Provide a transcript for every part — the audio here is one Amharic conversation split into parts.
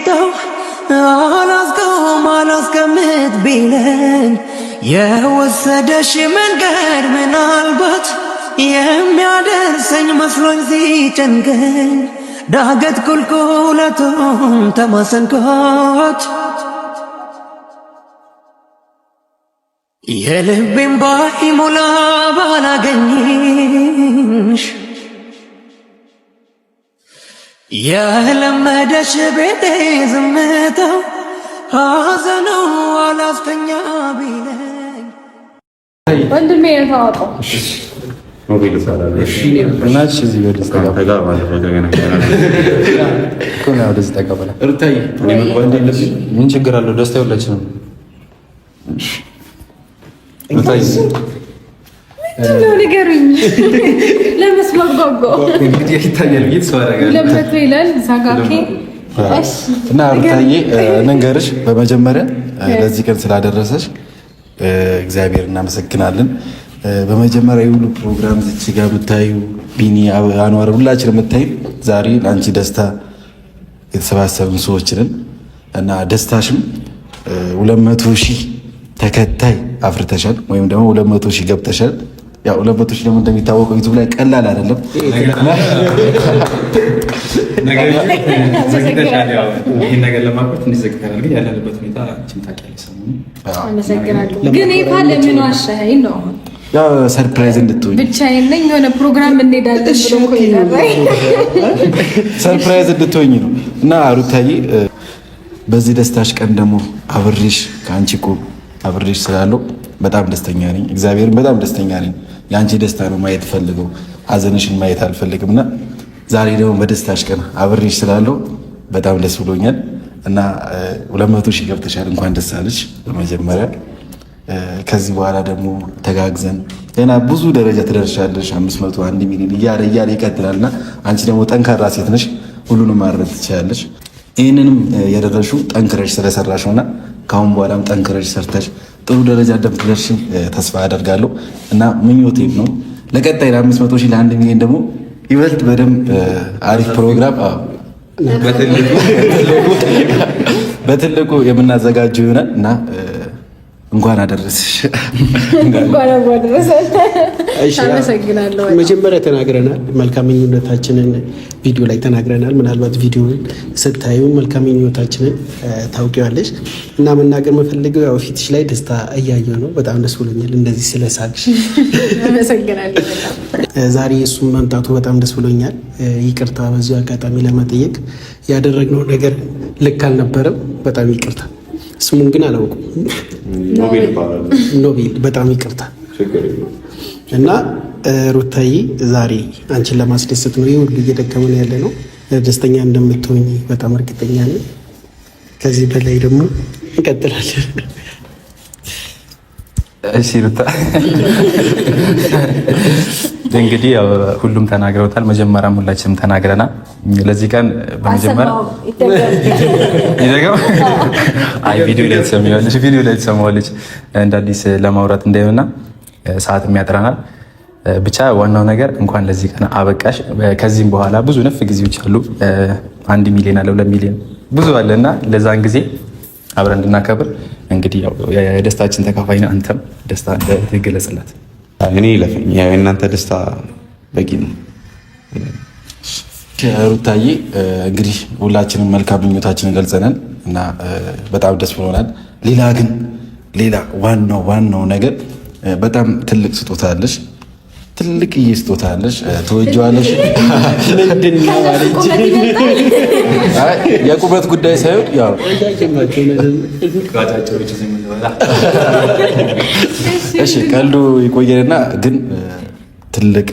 ቢያጣው አላስቀምጥ ቢለኝ የወሰደሽ መንገድ ምናልባት የሚያደርሰኝ መስሎኝ ሲጨንቀኝ ዳገት ቁልቁለቱን ተማሰንኮት የልቤን ባይሞላ ባላገኝሽ የለመደሽ ቤቴ ዝምታው ሐዘኑ አላስተኛ ቢለኝ ወንድሜ ታውቀው ሞቢል ሰራለ እናች እዚህ ወደስ ተጋባ ማለት ነው ገና ኮና ወደስ ተጋባ እርታይ እኔ መቆንጆ እንደዚህ ምን ችግር አለው? ደስታ ይወላችንም እርታይ ምንድነው ንገሩኝ። ለመስማት ጓጓው እንግዲህ ይታያል ብዬ ተስፋ አደርጋለሁ። ለምበት ይላል ዛጋኬ እሺ። እና እርታዬ እንንገርሽ በመጀመሪያ ለዚህ ቀን ስላደረሰሽ እግዚአብሔር እናመሰግናለን። በመጀመሪያ የሁሉ ፕሮግራም እዚህ ጋር የምታዩ ቢኒ አንዋር ሁላችን የምታዩ ዛሬ ለአንቺ ደስታ የተሰባሰብን ሰዎች ነን እና ደስታሽም 200,000 ተከታይ አፍርተሻል ወይም ደግሞ 200,000 ገብተሻል። ያው 200,000 ደግሞ እንደሚታወቀው ዩቲዩብ ላይ ቀላል አይደለም። ይሄን ነገር ለማቆም እንዲዘግተናል ግን ያለንበት ሁኔታ አንቺም ታውቂያለሽ። አመሰግናለሁ። ግን ይፋ ለምን ዋሻኸኝ ነው? ያው ሰርፕራይዝ እንድትሆኝ ብቻዬን ነኝ። የሆነ ፕሮግራም እንሄዳለን ብሎ እኮ ይላል። ሰርፕራይዝ እንድትሆኝ ነው። እና ሩታዬ በዚህ ደስታሽ ቀን ደግሞ አብሬሽ ከአንቺ እኮ አብሬሽ ስላለው በጣም ደስተኛ ነኝ። እግዚአብሔርን በጣም ደስተኛ ነኝ። የአንቺ ደስታ ነው ማየት ፈልገው፣ ሀዘንሽን ማየት አልፈልግም። እና ዛሬ ደግሞ በደስታሽ ቀን አብሬሽ ስላለው በጣም ደስ ብሎኛል። እና 200,000 ገብተሻል። እንኳን ደስ አለሽ በመጀመሪያ። ከዚህ በኋላ ደግሞ ተጋግዘን ገና ብዙ ደረጃ ትደርሻለሽ። 500፣ 1 ሚሊዮን እያለ ይቀጥላልና አንቺ ደግሞ ጠንካራ ሴት ነሽ፣ ሁሉንም ማድረግ ትችላለሽ። ይህንንም የደረሽው ጠንክረሽ ስለሰራሽውና ካሁን በኋላም ጠንክረሽ ሰርተሽ ጥሩ ደረጃ እንደምትደርሽ ተስፋ አደርጋለሁ እና ምኞቴም ነው። ለቀጣይ ለ500,000 ለ1 ሚሊዮን ደግሞ ይበልጥ በደንብ አሪፍ ፕሮግራም በትልቁ የምናዘጋጀው ይሆናል እና እንኳን አደረስሽ። እንኳን አደረሰን። አመሰግናለሁ። መጀመሪያ ተናግረናል፣ መልካም ምኞታችንን ቪዲዮ ላይ ተናግረናል። ምናልባት ቪዲዮውን ስታዩ መልካም ምኞታችንን ታውቂዋለሽ እና መናገር የምፈልገው ያው ፊትሽ ላይ ደስታ እያየሁ ነው። በጣም ደስ ብሎኛል እንደዚህ ስለሳቅሽ። አመሰግናለሁ። ዛሬ እሱም መምጣቱ በጣም ደስ ብሎኛል። ይቅርታ በዚሁ አጋጣሚ ለመጠየቅ ያደረግነው ነገር ልክ አልነበረም። በጣም ይቅርታ። ስሙን ግን አላውቁም። ኖቤል በጣም ይቅርታ። እና ሩታዬ ዛሬ አንቺን ለማስደሰት ነው ይህ ሁሉ እየደከመን ያለ ነው። ደስተኛ እንደምትሆኝ በጣም እርግጠኛ ነኝ። ከዚህ በላይ ደግሞ እንቀጥላለን። እሺ ሩታ እንግዲህ ሁሉም ተናግረውታል። መጀመሪያም ሁላችንም ተናግረናል። ለዚህ ቀን በመጀመሪያ ይደገም ቪዲዮ ላይ ተሰማዋለች እንደ አዲስ ለማውራት እንዳይሆንና ሰዓትም ያጥረናል። ብቻ ዋናው ነገር እንኳን ለዚህ ቀን አበቃሽ። ከዚህም በኋላ ብዙ ነፍ ጊዜዎች አሉ። 1 ሚሊዮን አለ፣ 2 ሚሊዮን ብዙ አለና ለዛን ጊዜ አብረን እንድናከብር እንግዲህ የደስታችን ተካፋይ ነህ። አንተም ደስታ ትገለጽላት። እኔ ለፈኝ የእናንተ ደስታ በቂ ነው። ሩታዬ እንግዲህ ሁላችንም መልካም ምኞታችንን ገልጸናል እና በጣም ደስ ብሎናል። ሌላ ዋናው ነገር በጣም ትልቅ ስጦታ አለሽ። ትልቅዬ ስጦታ አለሽ። ትወጂዋለሽ። ምንድን ነው ማለት የቁመት ጉዳይ ሳይሆን ያው እሺ ቀልዱ ይቆየንና ግን ትልቅ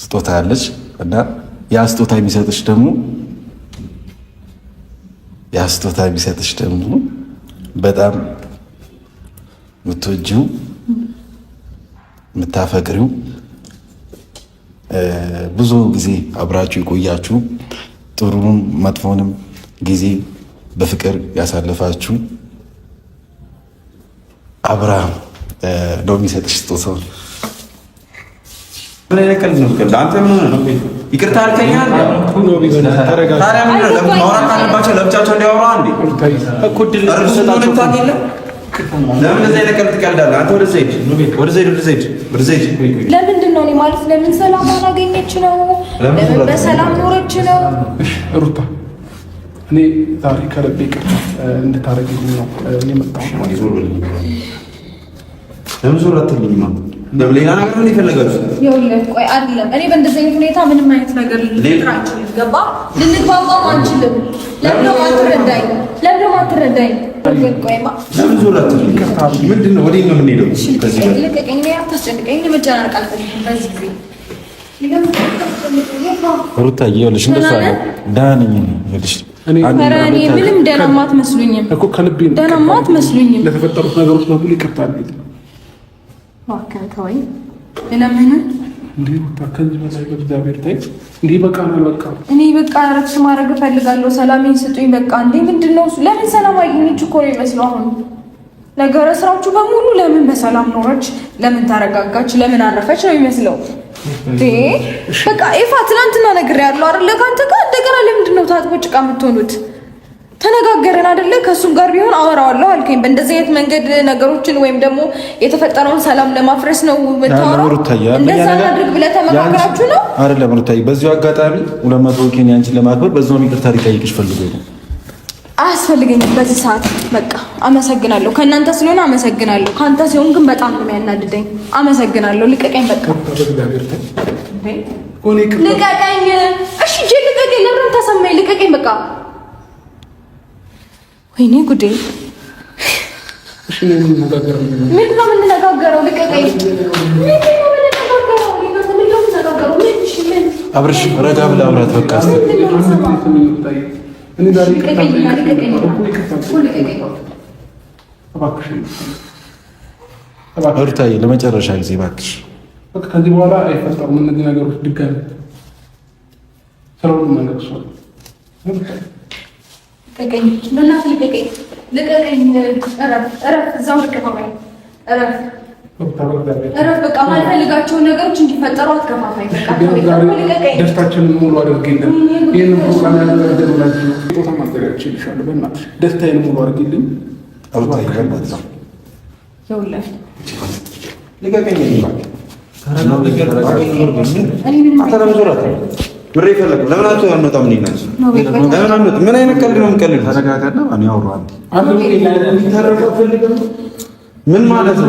ስጦታ አለሽ እና ያ ስጦታ የሚሰጥሽ ደግሞ በጣም የምትወጂው የምታፈቅሪው ብዙ ጊዜ አብራችሁ የቆያችሁ ጥሩንም መጥፎንም ጊዜ በፍቅር ያሳለፋችሁ አብርሃም ነው የሚሰጥሽ ስጦታው። ምን አይነት ቀልድ ነው? አንተ ምን ሆነህ ነው? ይቅርታ አልከኛል። ታዲያ ምንድን ነው ማውራት ካለባቸው ለብቻቸው እንዲያወሩ አንዴ እኮ ድል ሰጣቸው። ለምን እንደዚህ አይነት ቀልድ ትቀልዳለህ አንተ? ወደ ዘይድ ለምንድን ነው እኔ ማለት ለምን ሰላም አላገኘች ነው? ለምን በሰላም ኖረች ነው? ሩታ እኔ ዛሬ ከልቤ ይቅርታ እንድታረግልኝ ነው የመጣሁት ማለት ነው። ለምን ዞር አትልኝማ? ሌላ ነገር ምን ይፈልጋችሁ? ይኸውልህ ቆይ አይደለም እኔ በእንደዚህ አይነት ሁኔታ ምንም አይነት ነገር ልንጥራችሁ ገባ ልንግባባም አንችልም። ለምን አትረዳኝ? ቆይማ ለምን ዞር አትልኝ? ምንድን ነው ወዴት ነው የምንሄደው? ከዚህ ጋር ልቀቀኝ፣ እኔ አታስጨንቀኝ። ለመጨናነቅ አልፈልግም በዚህ ጊዜ ሩታ ይኸውልሽ እንደሱ አለ ደህና ነኝ ይኸውልሽ እኔ ምንም ደህናማ አትመስሉኝም እኮ ከልቤ ደህናማ አትመስሉኝም። ለተፈጠሩት ነገሮች በሙሉ ይቅርታ አድርጊ። እባክህ ተወኝ። ለምን እንዴ ሩታ ከዚህ በላይ በእግዚአብሔር ታይ እንዴ በቃናል። በቃ እኔ በቃ እረፍት ማድረግ እፈልጋለሁ። ሰላሜን ስጡኝ በቃ። እንዴ ምንድነው ለምን ሰላም አገኘች እኮ ነው የሚመስለው አሁን ነገረ ስራችሁ በሙሉ። ለምን በሰላም ኖረች? ለምን ተረጋጋች? ለምን አረፈች ነው የሚመስለው። በቃ ኤፋ ትናንትና ነግሬያለሁ አይደለ? ካንተ ጋር እንደገና ለምንድን ነው ታጥቦ ጭቃ የምትሆኑት? ተነጋገርን አይደለ? ከሱም ጋር ቢሆን አወራዋለሁ አልከኝ። በእንደዚህ አይነት መንገድ ነገሮችን ወይም ደግሞ የተፈጠረውን ሰላም ለማፍረስ ነው የምታወራው? እንደዛ አድርግ ብለህ ተመካከራችሁ ነው አይደለም? ሩታዬ በዚሁ አጋጣሚ 200 ኬን ያንቺን ለማክበር በዛው ይቅርታ ሊጠይቅሽ ፈልጎ ነው። አያስፈልገኝም በዚህ ሰዓት በቃ አመሰግናለሁ። ከእናንተ ስለሆነ አመሰግናለሁ። ከአንተ ሲሆን ግን በጣም ነው የሚያናድደኝ። አመሰግናለሁ። ልቀቀኝ በቃ ልቀቀኝ። እሺ እጄ ልቀቀኝ። ለምን ተሰማኝ? ልቀቀኝ በቃ። ወይኔ ጉዴ! ምንድን ነው የምንነጋገረው? ልቀቀኝ። አብርሽ ረጋ ብለህ አውራት በቃ። ሩታዬ ለመጨረሻ ጊዜ እባክሽ ከዚህ በኋላ አይፈጠሩም እነዚህ ነገሮች ድጋሚ ስለሁሉም ነገር እሷ ልቀቀኝ፣ በእናትህ ልቀቀኝ፣ ልቀቀኝ። እረፍ፣ እዛው ልቀቀኝ፣ እረፍ። በቃ ማልፈልጋቸውን ነገሮች እንዲፈጠሩ አትከፋፋኝ። ደስታችንን ሙሉ አድርጊልን። ይህንን ፕሮግራም ያዘጋጀላችሁ ቦታ ማዘጋጀት ይችላል። በእናትሽ ደስታዬን ሙሉ አድርጊልኝ። ብሬ ይፈለግ ለምን አንወጣም? ምን አይነት ቀልድ ነው የምትቀልድ? ተረጋጋና ምን ማለት ነው?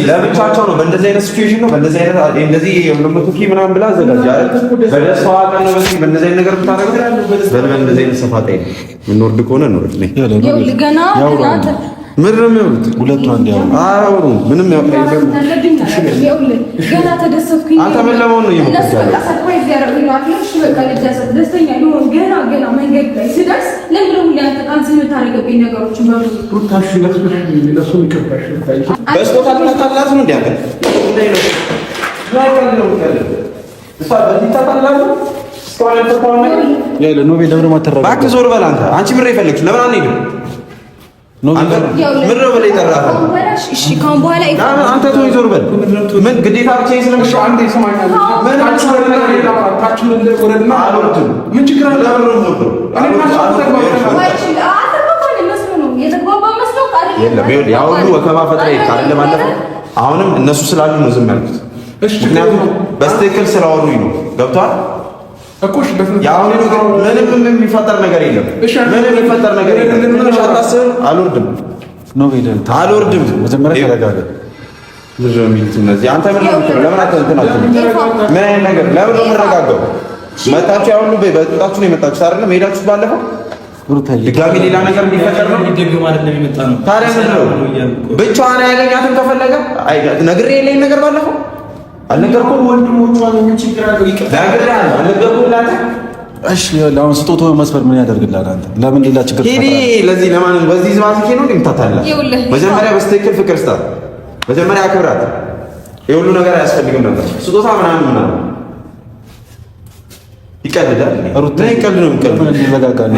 ለብቻቸው ነው። በእንደዚህ አይነት ሲቹዌሽን ነው። በእንደዚህ አይነት እንደዚህ ለምትኪ ምናምን ብላ አዘጋጅ አይደል? በደስታዋ ቀን ነው። በእንደዚህ አይነት ነገር ብታረጋግ በእንደዚህ አይነት ሰፋጣ ነው የምንወርድ ከሆነ ነው አይደል? ገና ምን ነው የሚሆኑት? ሁለቱ አንድ ያው አራውሩ ምንም ያውቃል። ገና ተደሰትኩኝ። አንተ ምን ለመሆን ነው እነሱ በቃ ሰርፕራይዝ ያደርጉኝ አትለሽ በቃ ልደሰት ደስተኛ ልሆን ገና መንገድ ላይ ስደርስ ለምን ነው ያንተ ካንስ የምታረገብኝ ነገሮችን በሙሉ ሩታሽ ለሱ ይከባሽ በስቶታ ተጣጣላት ነው እንዲያቀ እንዴ ነው ያቀል ነው ያለ እሷ በዚህ ተጣጣላት ስቷል ተጣጣው ነገር ያለ ኖቤል ለምን ማተረጋ እባክህ ዞር በል አንተ። አንቺ ብሬ ይፈልግሽ ለምን አንሄድም? ምን ነው በላይ ተራፈ? እሺ ካሁን በኋላ አንተ ተወኝ ዞር በል። ምን ግዴታ ብቻ ስለምሽ አንዴ ይሰማኛል። ምን አንቺ ታችን ወረድና አልወርድም። ምን ችግር አለ? ለምን ነው ወርዶ ያው ሁሉ ወከባ ፈጥሬ ካለ ማለት አሁንም እነሱ ስላሉ ነው ዝም ያልኩት። ምክንያቱም በስትክክል ስላወሩኝ ነው። ገብቷል? እኮሽ ያው ምንም የሚፈጠር ነገር የለም። ምንም የሚፈጠር ነገር የለም። ምንም አታስብ። አልወርድም ነው ሄደ አልወርድም። መጀመሪያ ተረጋጋ። ብዙ የሚሉት እነዚህ አንተ ምን ነው ለምን አትንተና ምን አይነት ነገር ለምን ነው የምረጋጋው? መጣችሁ ያው ሁሉ በጣችሁ ነው የመጣችሁ አይደለም? ሄዳችሁ ባለፈው ሩታዬ ድጋሚ ሌላ ነገር እንዲፈጠር ነው ይደግም አይደለም የመጣ ነው። ታዲያ ምን ነው ብቻዋን ያገኛትን ከፈለገ አይ ነግሬ የለኝ ነገር ባለፈው አልነገርኩም። ወንድሞቿ ምን ችግር አለው? ይቀጥላል አልነገርኩላታ። እሺ ለአሁን ስጦታው መስፈር ምን ያደርግልሃል? አንተ ለምን ሌላ ችግር ይሄ ለዚህ ለማን በዚህ ዝባዝኬ ነው እንደምታታላ? መጀመሪያ በስትክክል ፍቅር ስታ መጀመሪያ አክብራት። የሁሉ ነገር አያስፈልግም ነበር ስጦታ ምናምን ይቀልዳል። ሩታ ይቀልድ ነው የሚቀልድ ምን ይረጋጋል።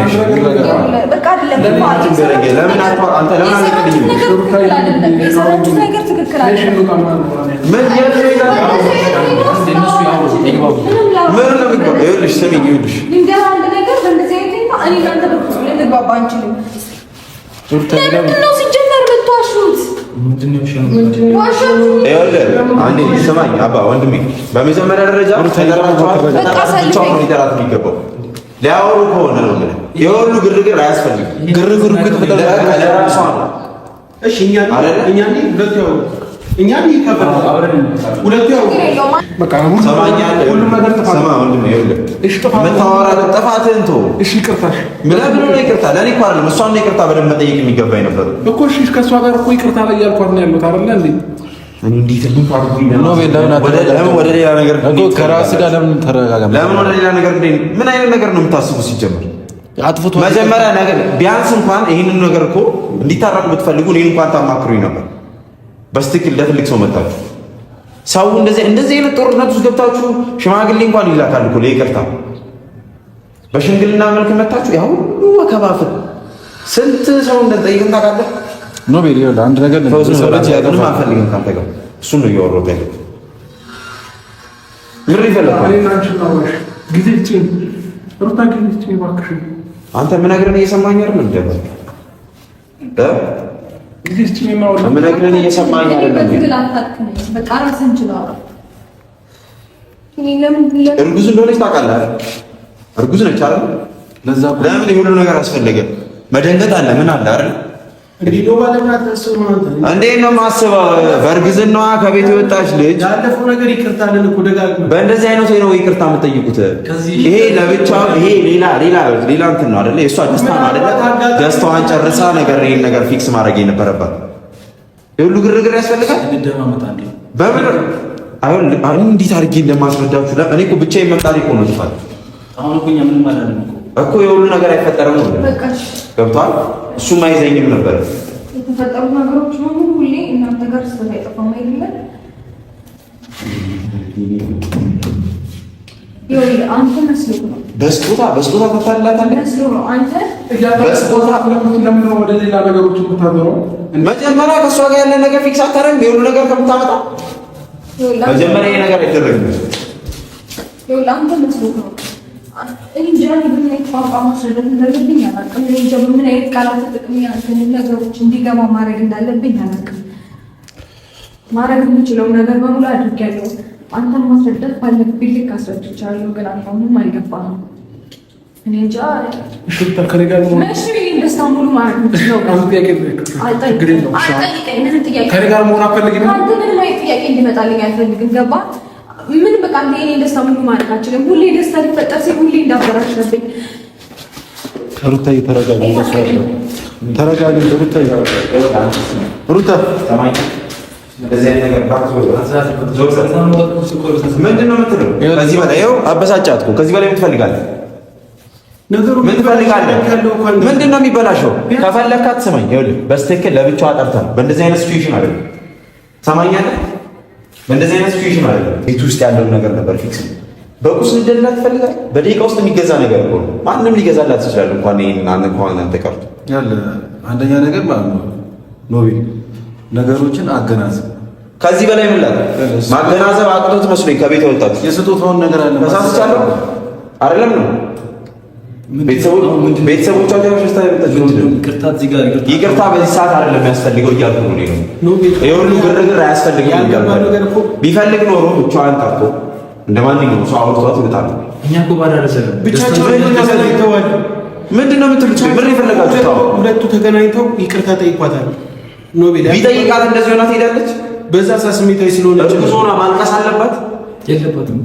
በቃ አይደለም ለምን አንተ ለምን አልቀልኝም? ምን ነው የሚባለው? ይኸውልሽ ስሚኝ፣ ይኸውልሽ ልንገርህ አንድ ነገር በእንደዚህ አይነትና እኔ እናንተ በፍጹም ልንግባባ አንችልም። ለምንድን ነው ሲጀመር የምትዋሹት? አንዴ ስማኝ አባ ወንድሜ፣ በመጀመሪያ ደረጃ ብቻውን ነው ሊጠራት የሚገባው። ሊያወሩ ከሆነ ነው ምን የሁሉ ግርግር አያስፈልግም። ግርግሩ ግን ለራሷ ነው። እሺ እኛ ጥፋትህን ተወው። ይቅርታ ለእኔ እኮ አይደለም እሷን ነው ይቅርታ በደንብ መጠየቅ የሚገባኝ ነበር እኮ። እሺ ከእሷ ጋር እኮ ይቅርታ ላይ ያልኳት ነው ያሉት አይደለ እንዴ? ወደ ሌላ ነገር ከራስህ ጋር ለምን ተረጋጋም? ለምን ወደ ሌላ ነገር ምን አይነት ነገር ነው የምታስቡት? ሲጀምር አጥፍቶ መጀመሪያ ነገር ቢያንስ እንኳን ይህንን ነገር እኮ እንዲታረቁ ብትፈልጉ እኔን እንኳን ታማክሩኝ ነበር። በስትክክል ለትልቅ ሰው መጣችሁ። ሰው እንደዚህ አይነት ጦርነት ውስጥ ገብታችሁ ሽማግሌ እንኳን ይላካል እኮ ለይቅርታ። በሽምግልና መልክ መጣችሁ ያው ሁሉ ወከባፍል ስንት ሰው እንደጠይቅን ታውቃለህ? ኖቤል ይኸውልህ አንድ ነገር ምንም አልፈልግም ካንተ ጋር እሱን ነው እያወራሁት ያለው። ምን ይፈልጋል? አንተ የምነግርህን እየሰማኝ አይደል? የምነግርህን እየሰማኝ አይደለም? እርጉዝ እንደሆነች ታውቃለህ? እርጉዝ ነች አይደል? ለምን የሁሉ ነገር አስፈለገ? መደንገጥ አለ ምን አለ አይደል? እንዴት ነው የማስበው? በእርግዝናዋ ከቤት የወጣች ልጅ ያለፈው ነገር ይቅርታ አለን እኮ ደጋግመን። በእንደዚህ አይነት ነው ይቅርታ የምትጠይቁት? ይሄ ለብቻው ይሄ ሌላ እንትን ነው አይደለ? የእሷ ደስታ ነው አይደለ? ደስታዋን ጨርሳ ይሄን ነገር ፊክስ ማድረግ የነበረባት የሁሉ ግርግር ያስፈልጋል? በምን አሁን እንዴት አድርጌ እንደማስረዳችሁ እኔ እኮ ብቻዬን መምጣት እኮ ነው ጥፋት። አሁን እኮ እኛ ምንም ማለት ነው እኮ የሁሉ ነገር አይፈጠርም ነው ገብቷል። እሱም አይዘኝም ነበር። የተፈጠሩት ነገሮች በሙሉ ሁሌ እናንተ ጋር ስለማይጠፋም አይደለም። ይኸውልህ አንተ መስሎህ ነው በስጦታ ተፈላታለህ መስሎህ ነው አንተ በስጦታ ለምን ነው ወደ ሌላ ነገሮች የምታደርገው? መጀመሪያ ከእሷ ጋር ያለ ነገር ፊክስ አታደርግም? የሁሉ ነገር ከምታመጣ መጀመሪያ ይሄ ነገር አይደረግም። ይኸውልህ አንተ መስሎህ ነው እንጃ በምን አይነት ቋንቋ ማስረዳት እንዳለብኝ አላውቅም። እንጃ በምን አይነት ቃላት ተጠቅሜ ያንተን ነገሮች እንዲገባ ማድረግ እንዳለብኝ አላውቅም። ማድረግ የምችለው ነገር በሙሉ አድርጌያለሁ። አንተን ማስረዳት ባለብኝ ልክ አስረድቻለሁ፣ ግን አንተ ምንም አልገባህም። እኔ እንጃ ደስታ ሙሉ ማድረግ የምችለው አንተ ምንም አይነት ጥያቄ እንዲመጣልኝ አልፈልግም። ገባህ? ምን በቃ እንደ እኔ ደስታ ሙሉ ማለት አልችልም። ሁሌ ደስታ ሊፈጠር ሲል ሁሌ እንዳበራሽብኝ። ሩታዬ ተረጋጊ፣ ተረጋጊ ሩታዬ። ሩታ ምንድን ነው የምትለው? ከዚህ በላይ ይኸው አበሳጫት እኮ። ከዚህ በላይ ምን ትፈልጋለህ? ምን ትፈልጋለህ? ምንድን ነው የሚበላሸው? ከፈለካት ስማኝ፣ ይኸውልህ በስትክክል ለብቻዋ ጠርተህ ነው። በእንደዚህ አይነት ሲቹዌሽን አይደለም። ሰማኛለህ? በእንደዚህ አይነት ሲቹዌሽን አይደለም። ቤት ውስጥ ያለውን ነገር ነበር ፊክስ። በቁስ ልደላት ትፈልጋለህ? በደቂቃ ውስጥ የሚገዛ ነገር እኮ ነው። ማንም ሊገዛላት ይችላል። እንኳን አንተ ቀርቶ ያለ አንደኛ ነገር ማለት ነው ኖቢ ነገሮችን አገናዘብ። ከዚህ በላይ ምን ላድርግ? ማገናዘብ አቅቶት መስሎኝ ከቤት ወጣት። የስጦታውን ነገር አለ ተሳስቻለሁ አይደለም ነው ቤተሰቦቻቸው ይቅርታ በዚህ ሰዓት አይደለም የሚያስፈልገው እያልኩ ነው። የሁሉ ግርግር አያስፈልግም። ቢፈልግ ኖሮ ብቻዋን ጠርቶ እንደ ማንኛውም ሰው አውርቷት ይመጣል። ብቻቸው ምንድን ነው የምትሉት? ምን የፈለጋችሁ? ሁለቱ ተገናኝተው ይቅርታ ጠይቋታል። ቢጠይቃት እንደዚህ ሆና ትሄዳለች። በዛ ስሜታዊ ስለሆነች እርጉዝ ሆና ማልቀስ አለባት የለባትም?